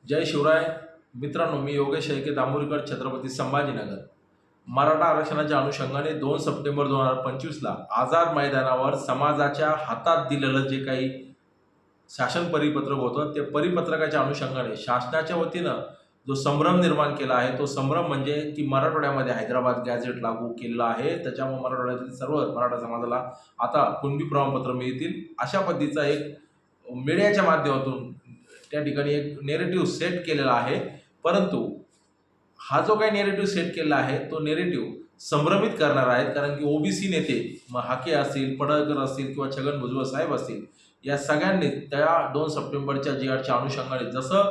जय शिवराय मित्रांनो, मी योगेश ऐके, दांबुरीकर, छत्रपती संभाजीनगर. मराठा आरक्षणाच्या अनुषंगाने 2 सप्टेंबर 2025ला आझाद मैदानावर समाजाच्या हातात दिलेलं जे काही शासन परिपत्रक होतं, ते परिपत्रकाच्या अनुषंगाने शासनाच्या वतीनं जो संभ्रम निर्माण केला आहे, तो संभ्रम म्हणजे की मराठवाड्यामध्ये हैदराबाद गॅझेट लागू केलेला आहे. त्याच्यामुळे मराठवाड्यातील सर्व मराठा समाजाला आता कुणबी प्रमाणपत्र मिळतील, अशा पद्धतीचा एक मीडियाच्या माध्यमातून त्या ठिकाणी एक नेरेटिव्ह सेट केलेला आहे. परंतु हा जो काही नेरेटिव्ह सेट केलेला आहे, तो नेरेटिव्ह संभ्रमित करणार आहे. कारण की ओबीसी नेते हाके असतील, पडळकर असतील किंवा छगन भुजबळ साहेब असतील, या सगळ्यांनी त्या 2 सप्टेंबरच्या GRच्या अनुषंगाने जसं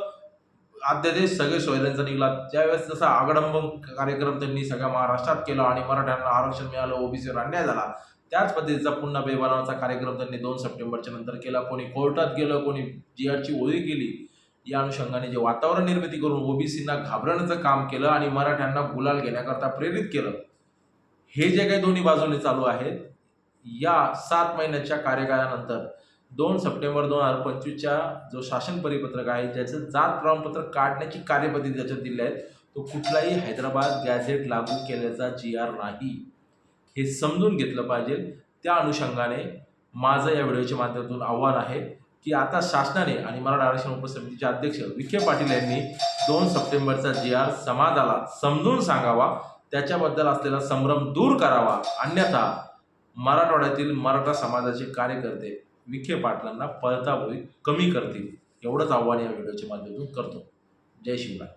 अध्यादेश सगळे सोयऱ्यांचा निघाला, त्यावेळेस जसा आगडंबन कार्यक्रम त्यांनी सगळ्या महाराष्ट्रात केला आणि मराठ्यांना आरक्षण मिळालं, ओबीसीवर अन्याय झाला, त्याच पद्धतीचा पुन्हा बेबनावाचा कार्यक्रम त्यांनी 2 सप्टेंबरच्या नंतर केला. कोणी कोर्टात गेलं, कोणी GRची ओळी केली. या अनुषंगाने जे वातावरण निर्मिती करून ओबीसींना घाबरण्याचं काम केलं आणि मराठ्यांना गुलाल घेण्याकरता प्रेरित केलं, हे जे काही दोन्ही बाजूने चालू आहेत, या 7 महिन्याच्या कार्यकाळानंतर 2 सप्टेंबर 2025च्या जो शासन परिपत्रक आहे, ज्याचं जात प्रमाणपत्र काढण्याची कार्यपद्धती त्याच्यात दिली आहे, तो कुठलाही हैदराबाद गॅझेट लागू केल्याचा GR नाही, हे समजून घेतलं पाहिजे. त्या अनुषंगाने माझं या व्हिडिओच्या माध्यमातून आव्हान आहे की आता शासनाने आणि मराठा आरक्षण उपसमितीचे अध्यक्ष विखे पाटील यांनी 2 सप्टेंबरचा GR समाजाला समजून सांगावा, त्याच्याबद्दल असलेला संभ्रम दूर करावा. अन्यथा मराठवाड्यातील मराठा समाजाचे कार्यकर्ते विखे पाटलांना पळताभुई कमी करतील, एवढंच आव्हान या व्हिडिओच्या माध्यमातून करतो. जय शिवराय.